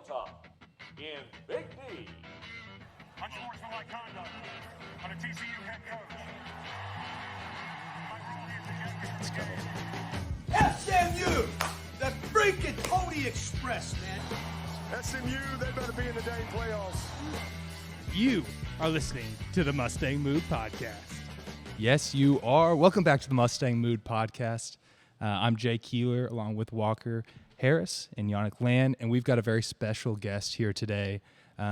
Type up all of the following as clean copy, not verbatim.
top, in Big D. Unsportsmanlike conduct on a TCU head coach. SMU, the freaking Pony Express, man. SMU, they better be in the dang playoffs. You are listening to the Mustang Mood Podcast. Yes, you are. Welcome back to the Mustang Mood Podcast. I'm Jay Keeler, along with Walker Harris and Yonnic Land, and we've got a very special guest here today.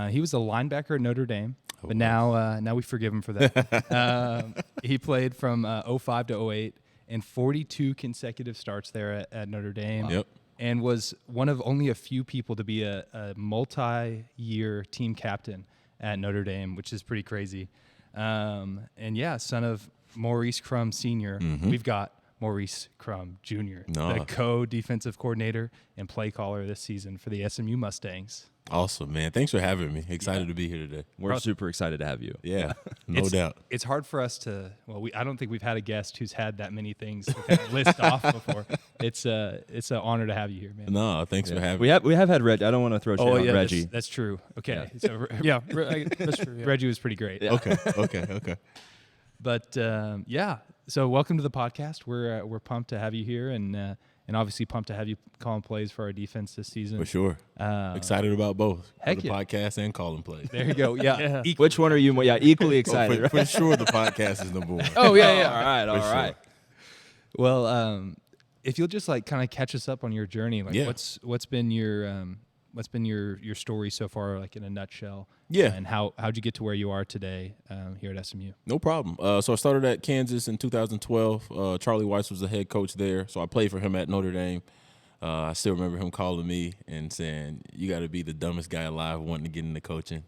He was a linebacker at Notre Dame, but now we forgive him for that. He played from 05 to 08 and 42 consecutive starts there at Notre Dame. Yep. And was one of only a few people to be a multi-year team captain at Notre Dame, which is pretty crazy. And yeah, son of Maurice Crum Sr. We've got Maurice Crum Jr., the co-defensive coordinator and play caller this season for the SMU Mustangs. Awesome, man. Thanks for having me. Excited to be here today. We're super excited to have you. Yeah, no doubt. It's hard for us to, I don't think we've had a guest who's had that many things to kind of list off before. It's an honor to have you here, man. No, thanks for having me. We have had Reggie. I don't want to throw shade on Reggie. That's true. Okay. So, That's true. Yeah. Reggie was pretty great. Yeah. Okay. But yeah, so welcome to the podcast. We're pumped to have you here, and obviously pumped to have you calling plays for our defense this season. For sure. Excited about both. Heck the podcast and calling plays. There you go. Yeah. Which one are you? Yeah, equally excited. For sure, the podcast is number one. Oh yeah. All right. Well, if you'll just like kind of catch us up on your journey, like Yeah. what's been your story so far, like in a nutshell? Yeah. And how'd you get to where you are today here at SMU? No problem. So I started at Kansas in 2012. Charlie Weiss was the head coach there, so I played for him at Notre Dame. I still remember him calling me and saying, "You got to be the dumbest guy alive wanting to get into coaching,"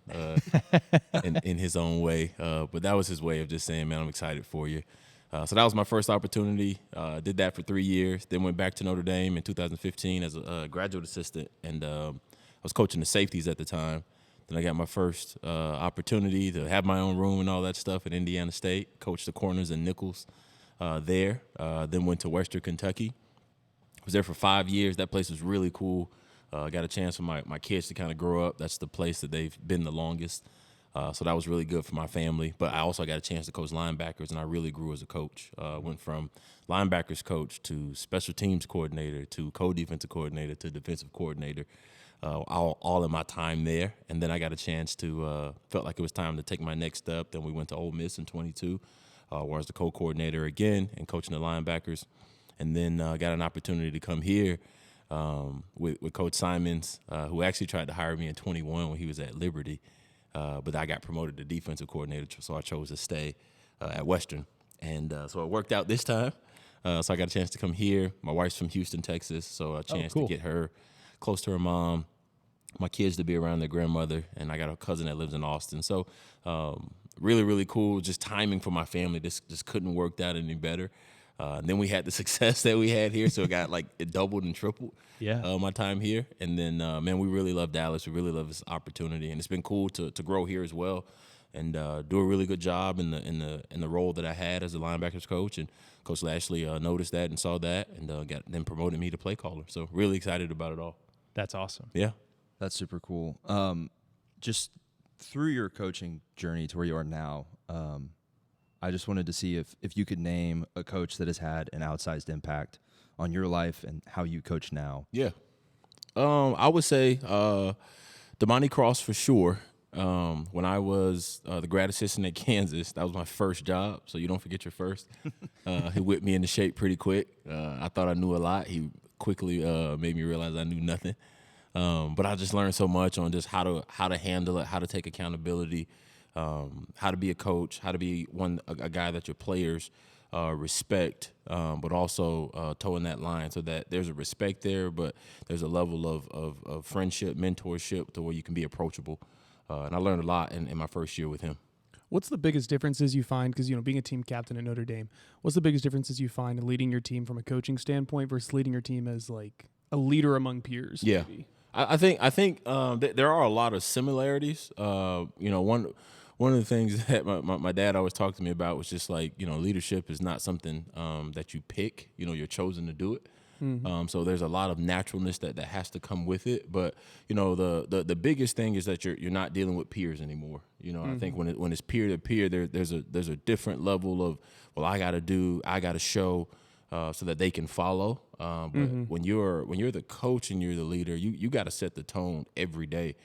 in his own way. But that was his way of just saying, "Man, I'm excited for you." So that was my first opportunity. Did that for 3 years. Then went back to Notre Dame in 2015 as a graduate assistant, and I was coaching the safeties at the time. Then I got my first opportunity to have my own room and all that stuff at Indiana State. Coached the corners and nickels there. Then went to Western Kentucky. Was there for 5 years. That place was really cool. Got a chance for my kids to kind of grow up. That's the place that they've been the longest. So that was really good for my family. But I also got a chance to coach linebackers, and I really grew as a coach. Went from linebackers coach to special teams coordinator to co-defensive coordinator to defensive coordinator. All in my time there. And then I got a chance to, felt like it was time to take my next step. Then we went to Ole Miss in 22, where I was the co-coordinator again and coaching the linebackers. And then got an opportunity to come here with Coach Symons, who actually tried to hire me in 21 when he was at Liberty. But I got promoted to defensive coordinator, so I chose to stay at Western. And so it worked out this time. So I got a chance to come here. My wife's from Houston, Texas, so a chance to get her close to her mom, my kids to be around their grandmother, and I got a cousin that lives in Austin. So really, really cool. Just timing for my family. This just couldn't work out any better. And then we had the success that we had here, so it doubled and tripled my time here. And then, man, we really love Dallas. We really love this opportunity, and it's been cool to grow here as well and do a really good job in the role that I had as a linebackers coach. And Coach Lashlee noticed that and saw that, and then promoted me to play caller. So really excited about it all. That's awesome. Yeah. That's super cool. Just through your coaching journey to where you are now, I just wanted to see if you could name a coach that has had an outsized impact on your life and how you coach now. Yeah. I would say Damani Cross for sure. When I was the grad assistant at Kansas, that was my first job, so you don't forget your first. He whipped me into shape pretty quick. I thought I knew a lot. He quickly made me realize I knew nothing. But I just learned so much on just how to handle it, how to take accountability, how to be a coach, how to be a guy that your players respect, but also towing that line so that there's a respect there, but there's a level of friendship, mentorship to where you can be approachable. And I learned a lot in my first year with him. What's the biggest differences you find, because, being a team captain at Notre Dame, what's the biggest differences you find in leading your team from a coaching standpoint versus leading your team as, like, a leader among peers? Yeah. Maybe? I think there are a lot of similarities. One of the things that my dad always talked to me about was just like, leadership is not something that you pick. You're chosen to do it. So there's a lot of naturalness that has to come with it. But the biggest thing is that you're not dealing with peers anymore. I think when it's peer to peer, there's a different level of, well, I got to show so that they can follow. But when you're the coach and you're the leader, you got to set the tone every day.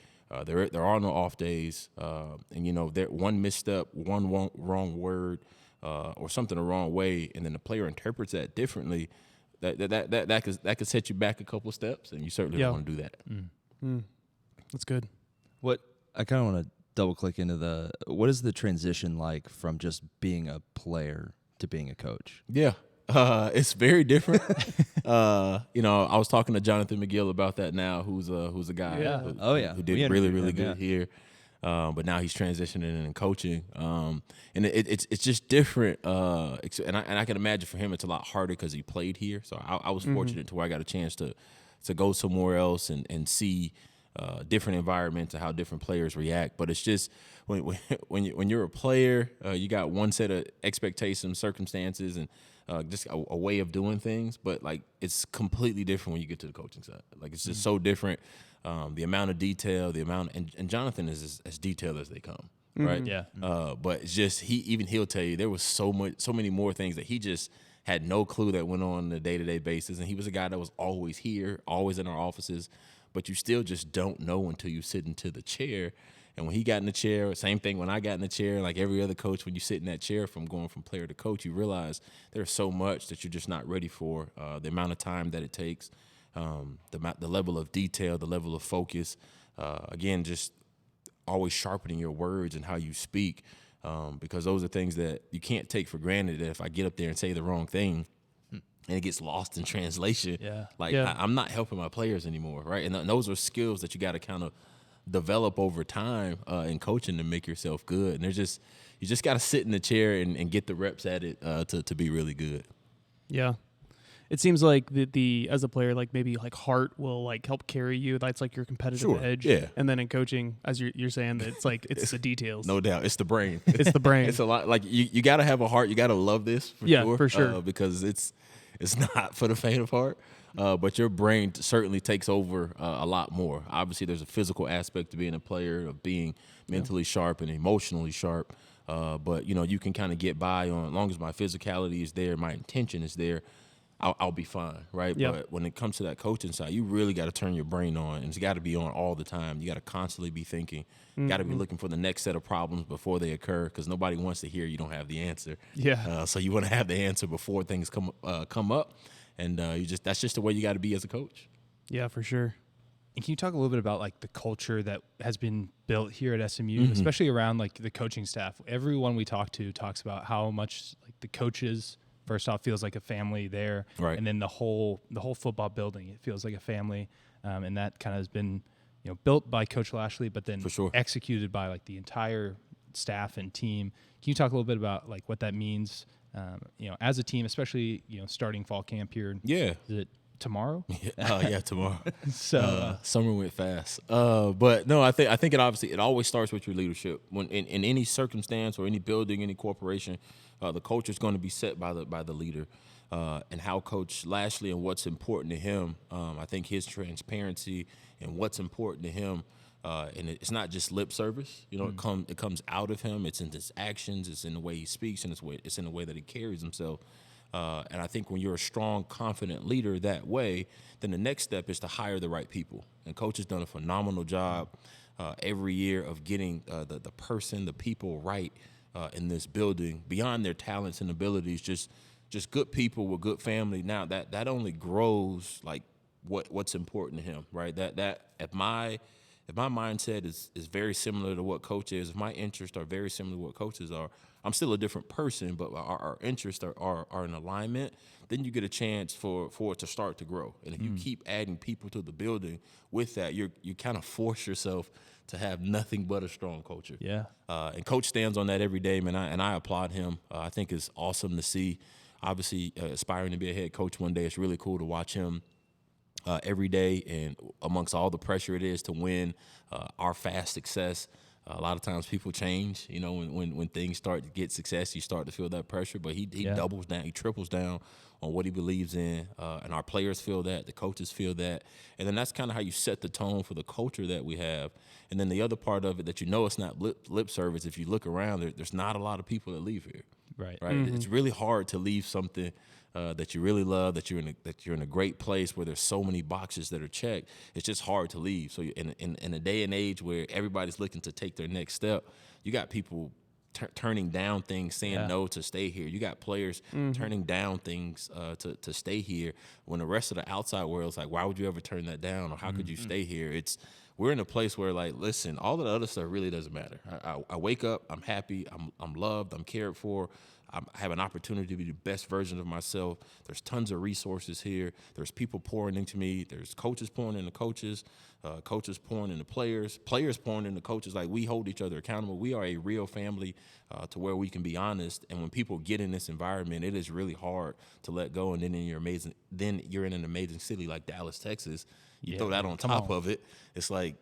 There are no off days, and there one misstep, one wrong word, or something the wrong way, and then the player interprets that differently. That could set you back a couple steps, and you certainly don't want to do that. That's good. What I kind of want to double click into what is the transition like from just being a player to being a coach? Yeah. It's very different. I was talking to Jonathan McGill about that now, who's a guy who did really good here. But now he's transitioning and coaching. And it's just different. And I can imagine for him it's a lot harder because he played here. So I was fortunate to where I got a chance to go somewhere else and see different environments and how different players react. But it's just when you're a player, you got one set of expectations, circumstances, and just a way of doing things, but like it's completely different when you get to the coaching side. Like it's just so different. The amount of detail, and Jonathan is as detailed as they come, right? Yeah. But it's just he'll tell you there was so many more things that he just had no clue that went on a day-to-day basis, and he was a guy that was always here, always in our offices, but you still just don't know until you sit into the chair. And when he got in the chair, same thing when I got in the chair, like every other coach, when you sit in that chair from going from player to coach, you realize there's so much that you're just not ready for. The amount of time that it takes, the level of detail, the level of focus. Again, just always sharpening your words and how you speak, because those are things that you can't take for granted. That if I get up there and say the wrong thing, and it gets lost in translation, I'm not helping my players anymore, right? And those are skills that you got to kind of develop over time in coaching to make yourself good. And you just got to sit in the chair and get the reps at it to be really good. Yeah. It seems like the as a player, like maybe like heart will like help carry you. That's like your competitive edge. Yeah. And then in coaching, as you're saying, that it's like it's the details. No doubt, it's the brain. It's the brain. It's a lot. Like you got to have a heart. You got to love this. For sure. Because it's not for the faint of heart. But your brain certainly takes over a lot more. Obviously, there's a physical aspect to being a player, of being mentally sharp and emotionally sharp. But you can kind of get by on, as long as my physicality is there, my intention is there, I'll be fine, right? Yep. But when it comes to that coaching side, you really got to turn your brain on, and it's got to be on all the time. You got to constantly be thinking. Got to be looking for the next set of problems before they occur, because nobody wants to hear you don't have the answer. Yeah. So you want to have the answer before things come up, and that's just the way you got to be as a coach. Yeah, for sure. And can you talk a little bit about like the culture that has been built here at SMU, especially around like the coaching staff? Everyone we talk to talks about how much like the coaches, first off, feels like a family there, right? And then the whole football building, it feels like a family, and that kind of has been built by Coach Lashlee, but then executed by like the entire staff and team. Can you talk a little bit about like what that means, as a team, especially starting fall camp here? Yeah, is it tomorrow? Yeah, tomorrow. So summer went fast, but no, I think it always starts with your leadership. When in any circumstance or any building, any corporation, the culture is going to be set by the leader, and how Coach Lashlee and what's important to him. I think his transparency and what's important to him, and it's not just lip service. It comes out of him. It's in his actions. It's in the way he speaks, and it's in the way that he carries himself. And I think when you're a strong, confident leader that way, then the next step is to hire the right people. And Coach has done a phenomenal job every year of getting the people right in this building, beyond their talents and abilities, just good people with good family. Now that only grows like what's important to him, right? That if my mindset is very similar to what Coach is, if my interests are very similar to what Coach's are, I'm still a different person, but our interests are in alignment, then you get a chance for it to start to grow. And if you keep adding people to the building with that, you kind of force yourself to have nothing but a strong culture. Yeah. And Coach stands on that every day, man, and I applaud him. I think it's awesome to see. Obviously, aspiring to be a head coach one day, it's really cool to watch him every day, and amongst all the pressure it is to win, our fast success, A lot of times people change. You know, when things start to get success, you start to feel that pressure. But he doubles down, he triples down on what he believes in, and our players feel that, the coaches feel that, and then that's kind of how you set the tone for the culture that we have. And then the other part of it that it's not lip service. If you look around, there's not a lot of people that leave here. Right. It's really hard to leave something that you really love, that you're in a great place where there's so many boxes that are checked. It's just hard to leave. So in a day and age where everybody's looking to take their next step, you got people turning down things, saying no to stay here. You got players turning down things to stay here when the rest of the outside world's like, why would you ever turn that down, or how could you stay here? We're in a place where, like, listen, all of the other stuff really doesn't matter. I wake up, I'm happy, I'm loved, I'm cared for. I have an opportunity to be the best version of myself. There's tons of resources here. There's people pouring into me. There's coaches pouring into coaches, coaches pouring into players, players pouring into coaches. Like, we hold each other accountable. We are a real family to where we can be honest. And when people get in this environment, it is really hard to let go. And then you're in an amazing city like Dallas, Texas. You throw that on top of it. It's like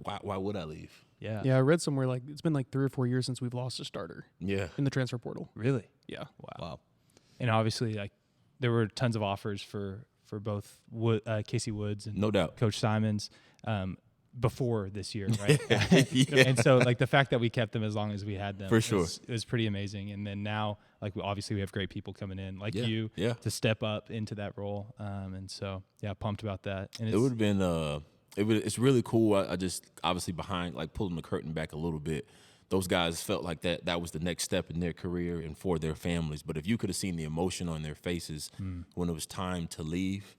why would I leave? Yeah, I read somewhere like it's been like 3 or 4 years since we've lost a starter. Yeah. In the transfer portal. Really? Yeah. Wow. And obviously, like, there were tons of offers for both Casey Woods and no doubt Coach Symons before this year, right? And so, like, the fact that we kept them as long as we had them for sure is pretty amazing. And then now, like, obviously we have great people coming in like you to step up into that role. And so, pumped about that. And it would have been it's really cool. I just, obviously, behind, like, pulling the curtain back a little bit, those guys felt like that was the next step in their career and for their families. But if you could have seen the emotion on their faces when it was time to leave,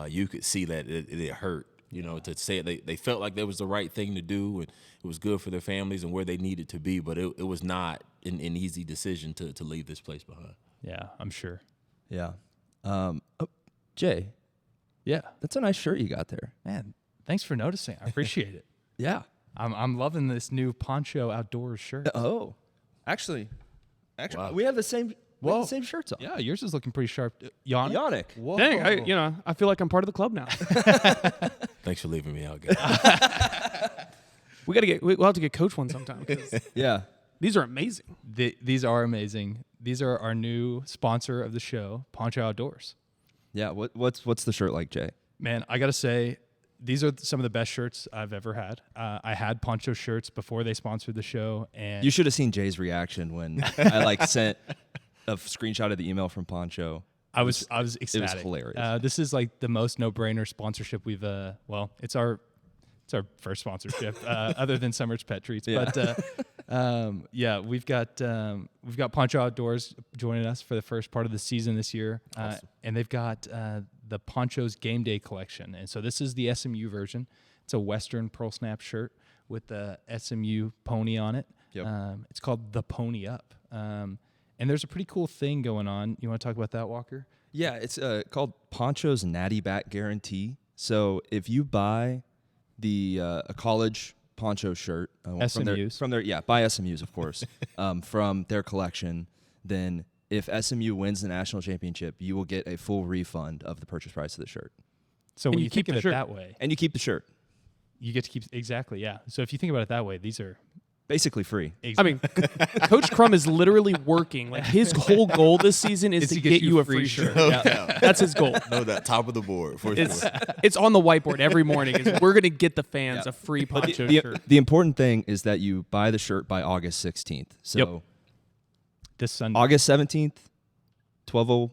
you could see that it hurt. You know, to say it, they felt like that was the right thing to do, and it was good for their families and where they needed to be. But it was not an easy decision to leave this place behind. Yeah, I'm sure. Yeah. Jay. Yeah. That's a nice shirt you got there. Man, thanks for noticing. I appreciate it. Yeah. I'm loving this new Poncho Outdoors shirt. Oh. Actually, wow. we have the same same shirts on. Yeah, yours is looking pretty sharp. Yonnic. Whoa. Dang, I feel like I'm part of the club now. Thanks for leaving me out, guys. We'll have to get Coach one sometime. Yeah. These are amazing. These are amazing. These are our new sponsor of the show, Poncho Outdoors. Yeah. What's the shirt like, Jay? Man, I gotta say, these are some of the best shirts I've ever had. I had Poncho shirts before they sponsored the show, and You should have seen Jay's reaction when I sent a screenshot of the email from Poncho. I was ecstatic. It was hilarious. This is like the most no-brainer sponsorship we've. It's our first sponsorship other than Summer's Pet Treats. Yeah. But we've got Poncho Outdoors joining us for the first part of the season this year, Awesome. and they've got the Poncho's Game Day collection, and so this is the SMU version. It's a Western Pearl Snap shirt with the SMU pony on it. Yep. It's called the Pony Up, and there's a pretty cool thing going on. You want to talk about that, Walker? Yeah, it's called Poncho's Natty Back Guarantee. So if you buy a college Poncho shirt SMUs. by SMUs, of course, from their collection, then if SMU wins the national championship, you will get a full refund of the purchase price of the shirt. So when you you keep think of the it shirt. that way, And you keep the shirt. you get to keep exactly, yeah. So if you think about it that way, these are Basically free. I mean, Coach Crum is literally working. Like, his whole goal this season is to get you a free shirt. Yeah. That's his goal. No, that top of the board for sure. It's on the whiteboard every morning. We're going to get the fans a free Poncho shirt. The important thing is that you buy the shirt by August 16th. So this Sunday. August 17th, 12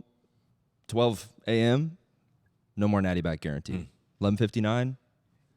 a.m., no more Natty Back Guarantee. 11:59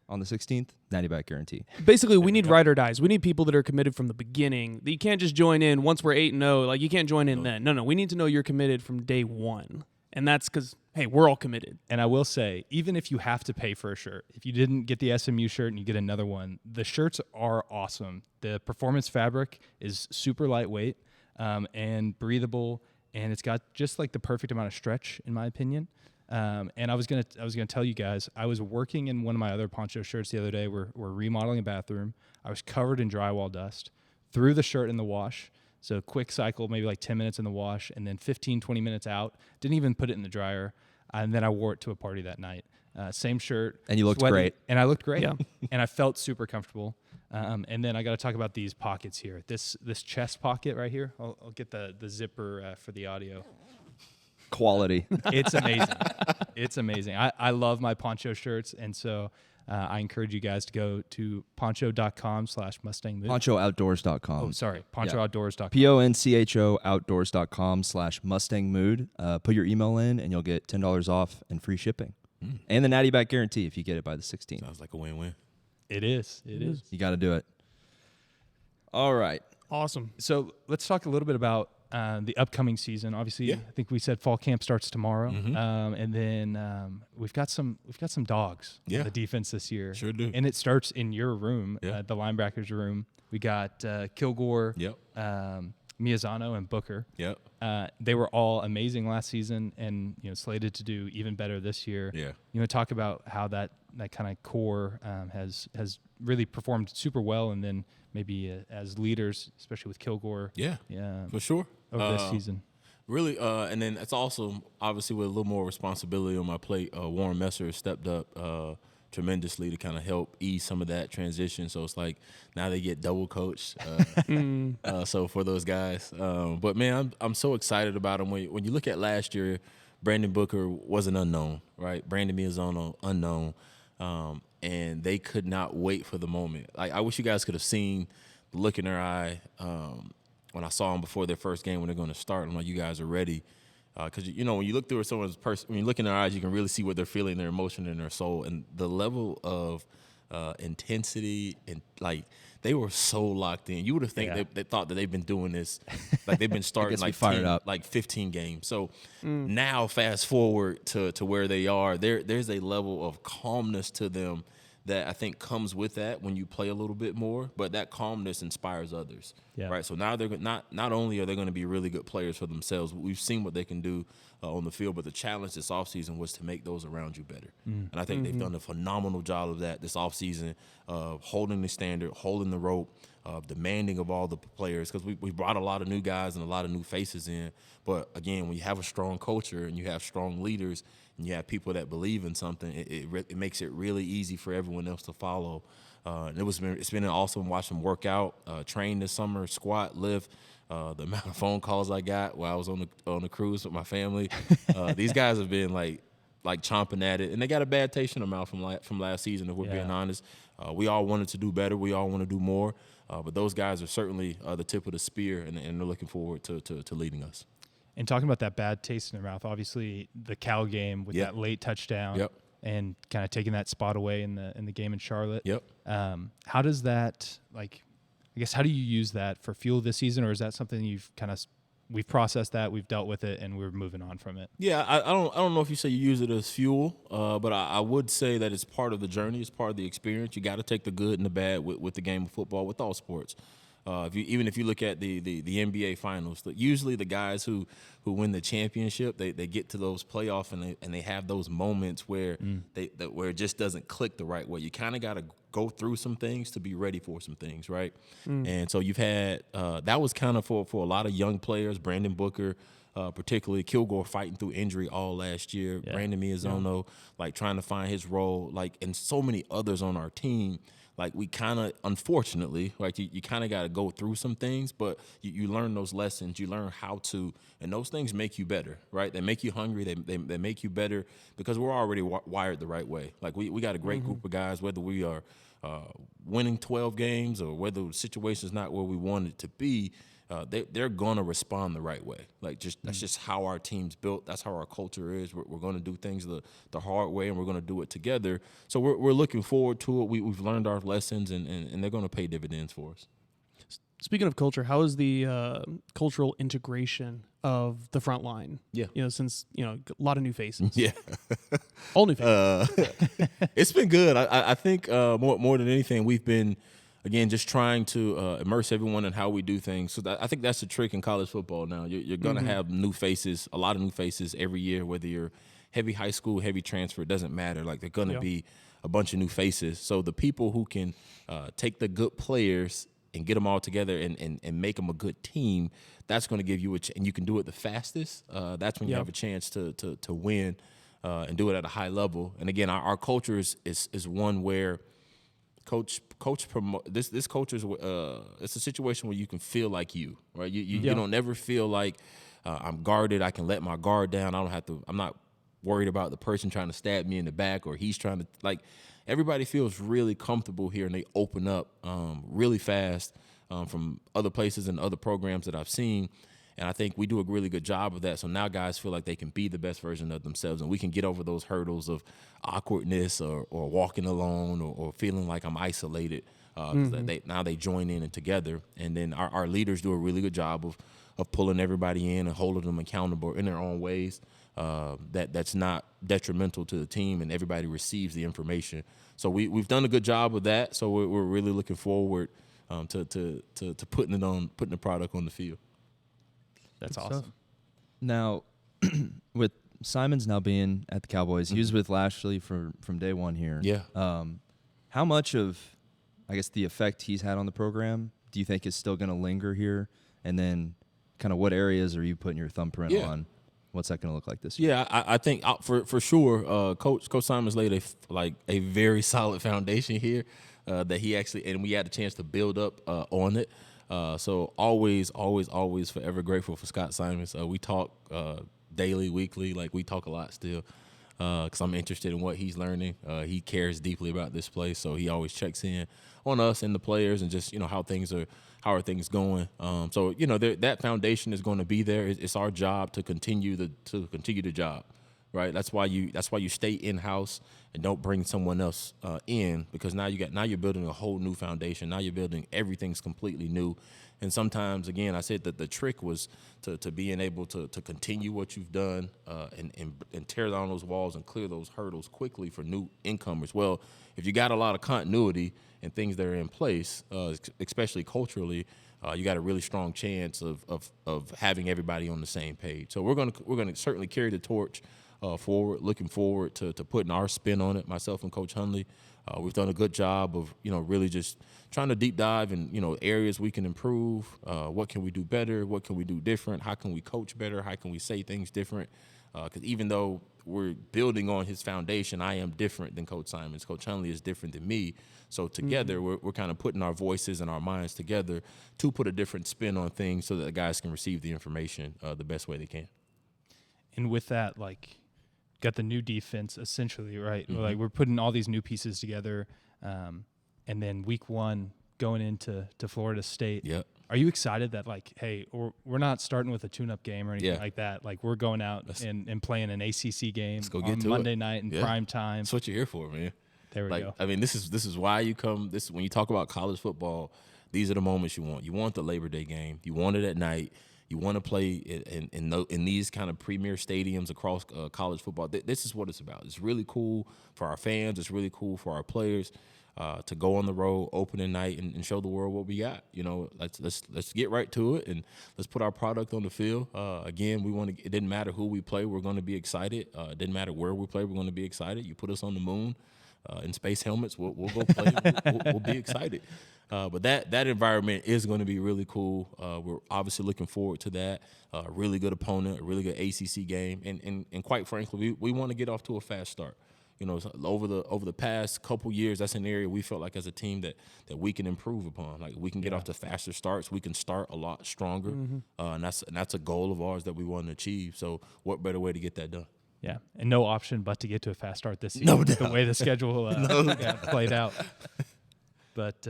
on the 16th, Natty Back Guarantee. Basically, we need ride or dies. We need people that are committed from the beginning. You can't just join in once we're 8-0. Like, you can't join in then. No. We need to know you're committed from day one. And that's because, hey, we're all committed. And I will say, even if you have to pay for a shirt, if you didn't get the SMU shirt and you get another one, the shirts are awesome. The performance fabric is super lightweight and breathable, and it's got just like the perfect amount of stretch, in my opinion. And I was gonna tell you guys, I was working in one of my other Poncho shirts the other day. We're remodeling a bathroom. I was covered in drywall dust. Threw the shirt in the wash. So quick cycle, maybe like 10 minutes in the wash, and then 15, 20 minutes out. Didn't even put it in the dryer. And then I wore it to a party that night. Same shirt. And you looked sweating, great. And I looked great. Yeah. And I felt super comfortable. And then I got to talk about these pockets here. This chest pocket right here. I'll get the zipper for the audio. Quality. It's amazing. It's amazing. I love my poncho shirts, and so I encourage you guys to go to poncho.com/Mustang Mood. PonchoOutdoors.com. Oh, sorry. PonchoOutdoors.com. PONCHO outdoors.com/Mustang Mood. Put your email in, and you'll get $10 off and free shipping. And the Natty Back guarantee if you get it by the 16th. Sounds like a win-win. It is. It is. You got to do it. All right. Awesome. So let's talk a little bit about the upcoming season. Obviously, I think we said fall camp starts tomorrow, and then we've got some dogs on the defense this year. Sure do. And it starts in your room, the linebackers room. We got Kilgore, Miyazono, and Booker. They were all amazing last season, and slated to do even better this year. You want to talk about how that kind of core has really performed super well, and then maybe as leaders, especially with Kilgore. For sure. Over this season. Really, and then it's also obviously with a little more responsibility on my plate. Warren Messer has stepped up tremendously to kind of help ease some of that transition. So it's like now they get double coached. So for those guys, but man, I'm so excited about them. When you look at last year, Brandon Booker was an unknown, right? Brandon Miyazono, unknown, and they could not wait for the moment. Like I wish you guys could have seen the look in their eye. When I saw them before their first game when they're going to start, I'm like, you guys are ready. Because, when you look through someone's person, when you look in their eyes, you can really see what they're feeling, their emotion, and their soul. And the level of intensity, and like they were so locked in. You would have think they thought that they've been doing this, like they've been starting like 15 games. So now fast forward to where they are, there's a level of calmness to them that I think comes with that when you play a little bit more, but that calmness inspires others, right? So now they're not only are they going to be really good players for themselves, we've seen what they can do on the field, but the challenge this offseason was to make those around you better. And I think they've done a phenomenal job of that this offseason, holding the standard, holding the rope, demanding of all the players, because we brought a lot of new guys and a lot of new faces in. But again, when you have a strong culture and you have strong leaders and you have people that believe in something, it makes it really easy for everyone else to follow. And it's been awesome watching them work out, train this summer, squat, lift. The amount of phone calls I got while I was on the cruise with my family, these guys have been like chomping at it, and they got a bad taste in their mouth from last season. If we're being honest, we all wanted to do better, we all want to do more, but those guys are certainly the tip of the spear, and they're looking forward to leading us. And talking about that bad taste in their mouth, obviously the Cal game with that late touchdown, and kind of taking that spot away in the game in Charlotte. How does that how do you use that for fuel this season, or is that something we've processed that, we've dealt with it, and we're moving on from it? I don't know if you say you use it as fuel, but I would say that it's part of the journey, it's part of the experience. You got to take the good and the bad with the game of football, with all sports. Even if you look at the NBA finals, usually the guys who win the championship, they get to those playoffs and they have those moments where where it just doesn't click the right way. You kind of got to go through some things to be ready for some things, right? And so you've had that was kind of for a lot of young players, Brandon Booker, particularly Kilgore fighting through injury all last year, Brandon Miyazono trying to find his role, and so many others on our team. We kind of, unfortunately, you kind of got to go through some things, but you learn those lessons. You learn how to, and those things make you better, right? They make you hungry. They make you better because we're already wired the right way. We got a great group of guys, whether we are winning 12 games or whether the situation's not where we want it to be, they're going to respond the right way. That's just how our team's built. That's how our culture is. We're going to do things the hard way, and we're going to do it together. So we're looking forward to it. We've learned our lessons, and they're going to pay dividends for us. Speaking of culture, how is the cultural integration of the front line? Since a lot of new faces. All new faces. It's been good. I think more than anything, we've been, again, just trying to immerse everyone in how we do things. So I think that's the trick in college football now. You're going to have new faces, a lot of new faces every year, whether you're heavy high school, heavy transfer, it doesn't matter. They're going to be a bunch of new faces. So the people who can take the good players and get them all together and make them a good team, that's going to give you and you can do it the fastest. That's when you have a chance to win and do it at a high level. And again, our culture is one where Coach this coach is it's a situation where you can feel like you, right? You don't never feel like I'm guarded. I can let my guard down. I'm not worried about the person trying to stab me in the back or he's trying to, like, everybody feels really comfortable here and they open up really fast from other places and other programs that I've seen. And I think we do a really good job of that. So now guys feel like they can be the best version of themselves, and we can get over those hurdles of awkwardness or walking alone or feeling like I'm isolated. Now they join in and together. And then our leaders do a really good job of pulling everybody in and holding them accountable in their own ways. That's not detrimental to the team, and everybody receives the information. So we've done a good job of that. So we're really looking forward to putting the product on the field. That's awesome. Now, with Symons now being at the Cowboys, he was with Lashlee from day one here. Yeah. How much of, I guess, the effect he's had on the program do you think is still going to linger here? And then kind of what areas are you putting your thumbprint on? What's that going to look like this year? Yeah, I think for sure, Coach Symons laid a very solid foundation here that he actually, and we had a chance to build up on it. So always forever grateful for Scott Symons. We talk daily, weekly, like we talk a lot still because I'm interested in what he's learning. He cares deeply about this place, so he always checks in on us and the players and just, how are things going. So that foundation is going to be there. It's our job to continue the job. Right, that's why you stay in house and don't bring someone else in, because now you're building a whole new foundation. Now you're building everything's completely new, and sometimes, again, I said that the trick was to being able to continue what you've done and tear down those walls and clear those hurdles quickly for new incomers. Well, if you got a lot of continuity and things that are in place, especially culturally, you got a really strong chance of having everybody on the same page. So we're gonna certainly carry the torch forward, looking forward to putting our spin on it, myself and Coach Hundley. We've done a good job of, really just trying to deep dive in, areas we can improve. What can we do better? What can we do different? How can we coach better? How can we say things different? Because even though we're building on his foundation, I am different than Coach Symons. Coach Hundley is different than me. So together, we're kind of putting our voices and our minds together to put a different spin on things so that the guys can receive the information the best way they can. And with that, got the new defense essentially, right? Mm-hmm. We're putting all these new pieces together, and then week one going into Florida State. Yep. Are you excited that hey, we're not starting with a tune-up game or anything like that? We're going out and playing an ACC game on Monday night in prime time. That's what you're here for, man. There we go. I mean, this is why you come. When you talk about college football, these are the moments you want. You want the Labor Day game. You want it at night. You want to play in these kind of premier stadiums across college football. This is what it's about. It's really cool for our fans. It's really cool for our players to go on the road opening night and show the world what we got. Let's get right to it and let's put our product on the field. Again, it didn't matter who we play. We're going to be excited. It didn't matter where we play. We're going to be excited. You put us on the moon in space helmets. We'll go play. We'll be excited. But that environment is going to be really cool. We're obviously looking forward to that. Really good opponent, a really good ACC game, and quite frankly, we want to get off to a fast start. Over the past couple years, that's an area we felt like as a team that we can improve upon. We can get off to faster starts. We can start a lot stronger, and that's a goal of ours that we want to achieve. So, what better way to get that done? Yeah, and no option but to get to a fast start this season. No doubt. The way the schedule played out. But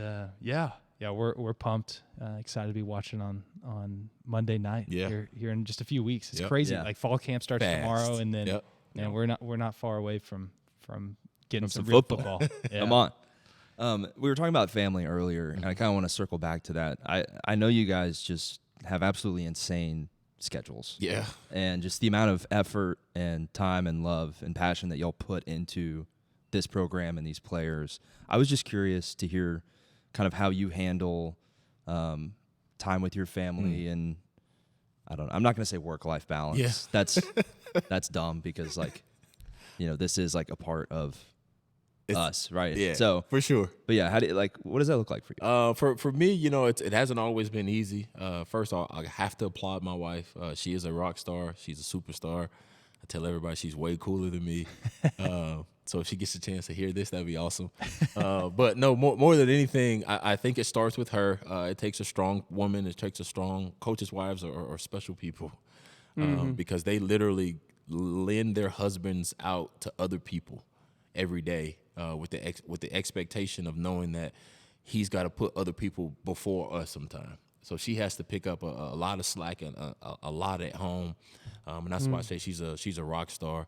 we're pumped, excited to be watching on Monday night here in just a few weeks. It's crazy. Fall camp starts tomorrow, and then we're not far away from getting some real football. Yeah. Come on. We were talking about family earlier, and I kind of want to circle back to that. I know you guys just have absolutely insane schedules. Yeah. And just the amount of effort and time and love and passion that y'all put into this program and these players. I was just curious to hear kind of how you handle time with your family and I'm not going to say work-life balance. Yeah. That's dumb because this is a part of us, right? Yeah, so for sure. But yeah, how do you, what does that look like for you? For me, it hasn't always been easy. First, I have to applaud my wife. She is a rock star. She's a superstar. I tell everybody she's way cooler than me. So if she gets a chance to hear this, that'd be awesome. But no, more than anything, I think it starts with her. It takes a strong woman. It takes a strong coaches' wives or special people because they literally lend their husbands out to other people every day with the expectation of knowing that he's got to put other people before us sometime. So she has to pick up a lot of slack and a lot at home, and that's why I say she's a rock star.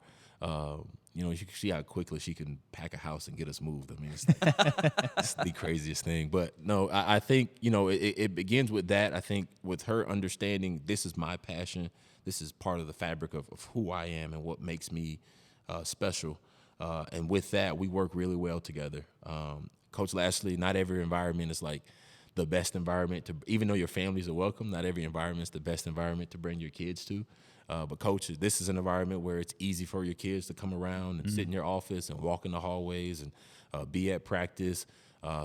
You know, you see how quickly she can pack a house and get us moved. I mean, it's the craziest thing. But no, I think, you know, it begins with that. I think with her understanding this is my passion, this is part of the fabric of who I am and what makes me special. And with that, we work really well together. Coach Lashlee, not every environment is like the best environment to, even though your families are welcome, not every environment is the best environment to bring your kids to. But coaches, this is an environment where it's easy for your kids to come around and sit in your office and walk in the hallways and be at practice.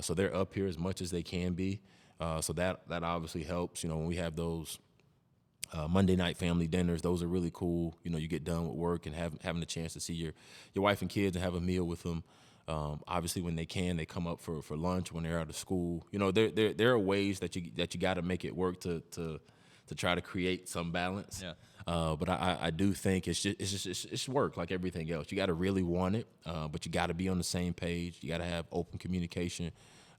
So they're up here as much as they can be. So that obviously helps. You know, when we have those Monday night family dinners, those are really cool. You know, you get done with work and having a chance to see your wife and kids and have a meal with them. Obviously, when they can, they come up for lunch when they're out of school. You know, there are ways that you got to make it work to try to create some balance. Yeah. But I do think it's work like everything else. You got to really want it, but you got to be on the same page. You got to have open communication.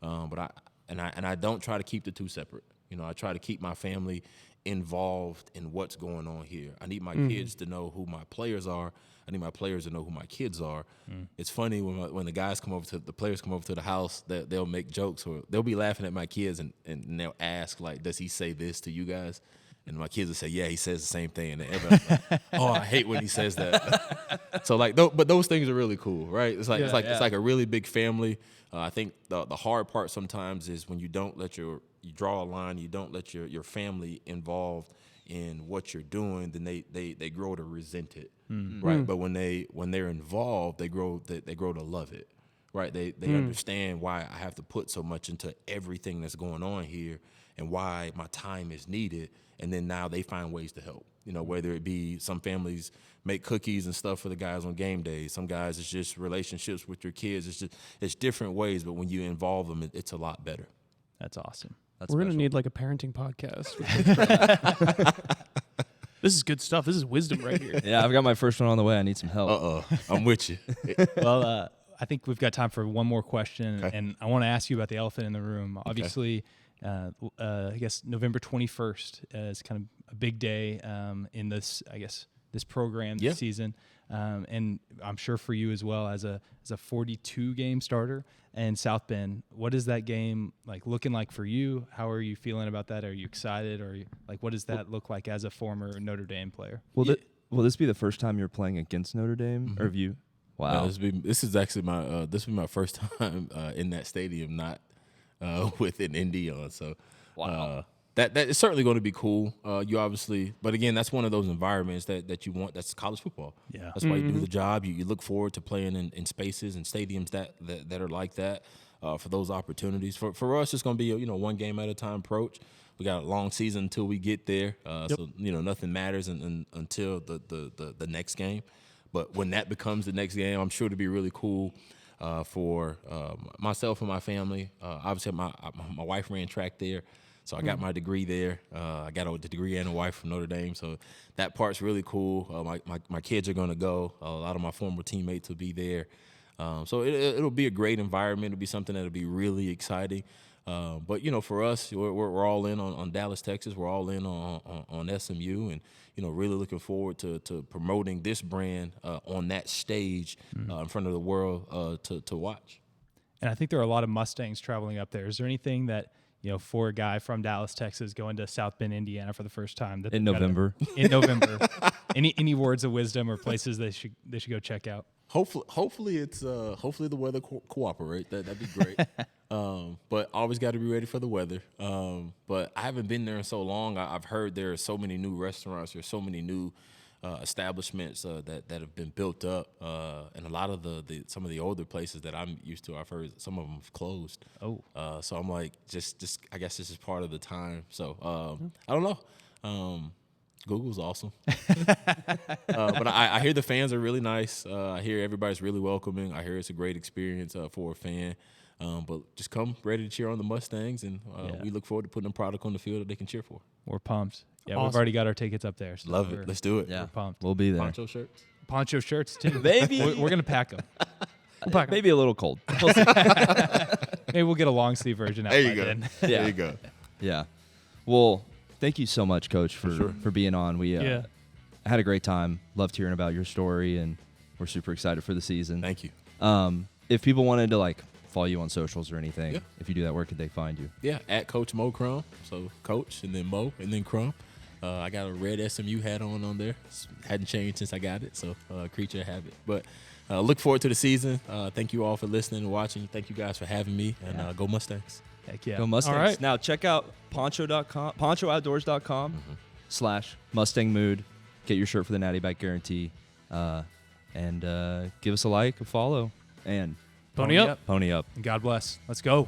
But I don't try to keep the two separate. You know, I try to keep my family involved in what's going on here. I need my kids to know who my players are. I need my players to know who my kids are. It's funny when the players come over to the house, that they'll make jokes or they'll be laughing at my kids and they'll ask, like, does he say this to you guys? And my kids will say, yeah, he says the same thing. And everybody's like, oh, I hate when he says that. So like, but those things are really cool, right? It's like a really big family. I think the hard part sometimes is when you don't let you draw a line, you don't let your family involved in what you're doing, then they grow to resent it, right? But when they're involved, they grow to love it, right? They understand why I have to put so much into everything that's going on here and why my time is needed. And then now they find ways to help, you know, whether it be some families make cookies and stuff for the guys on game days. Some guys, it's just relationships with your kids. It's different ways, but when you involve them, it's a lot better. That's awesome. We're going to need like a parenting podcast. This is good stuff. This is wisdom right here. Yeah, I've got my first one on the way. I need some help. I'm with you. Well, I think we've got time for one more question, and I want to ask you about the elephant in the room. Obviously, I guess November 21st is kind of a big day in this, this program this season, and I'm sure for you as well as a 42 game starter in South Bend. What is that game looking like for you? How are you feeling about that? Are you excited, or what does that look like as a former Notre Dame player? Will this be the first time you're playing against Notre Dame, or have you? Wow, this is actually this will be my first time in that stadium, not with an Indy on. So wow. That is certainly going to be cool. You obviously, but again, that's one of those environments that you want. That's college football. Yeah, that's why you do the job. You look forward to playing in spaces and stadiums that are like that for those opportunities. For us, it's going to be a one game at a time approach. We got a long season until we get there. So nothing matters until the next game. But when that becomes the next game, I'm sure it'll be really cool for myself and my family. Obviously, my wife ran track there. So I got my degree there. I got the degree and a wife from Notre Dame. So that part's really cool. My kids are going to go. A lot of my former teammates will be there. So it'll be a great environment. It'll be something that'll be really exciting. But, for us, we're all in on Dallas, Texas. We're all in on SMU and, really looking forward to promoting this brand on that stage in front of the world to watch. And I think there are a lot of Mustangs traveling up there. Is there anything that, for a guy from Dallas, Texas, going to South Bend, Indiana for the first time in November, any words of wisdom or places they should go check out? Hopefully the weather cooperate. That'd be great. But always got to be ready for the weather. But I haven't been there in so long. I've heard there are so many new restaurants. There's so many new establishments that have been built up, and a lot of some of the older places that I'm used to, I've heard some of them have closed. So I'm like, just I guess this is part of the time. So I don't know. Google's awesome. But I hear the fans are really nice. I hear everybody's really welcoming. I hear it's a great experience for a fan. But just come ready to cheer on the Mustangs, and we look forward to putting a product on the field that they can cheer for. We're pumped. Yeah, Awesome. we've already got our tickets up there. So Love it. Let's do it. Yeah, We're pumped. we'll be there. Poncho shirts. Poncho shirts too. Maybe. We're gonna pack them. Maybe a little cold. Maybe we'll get a long sleeve version out There you by go. then. There you go. Yeah. Well, thank you so much, Coach, for being on. We had a great time. Loved hearing about your story, and we're super excited for the season. Thank you. If people wanted to follow you on socials or anything, Yeah. if you do that, where could they find you? Yeah, at Coach Mo Crum. So Coach, and then Mo, and then Crum. I got a red SMU hat on there. Hadn't changed since I got it, so creature habit. But look forward to the season. Thank you all for listening and watching. Thank you guys for having me, and go Mustangs. Heck yeah. Go Mustangs. All right. Now check out ponchooutdoors.com /Mustang Mood. Get your shirt for the Natty Bike Guarantee. And give us a like, a follow, and Pony up. pony up. And God bless. Let's go.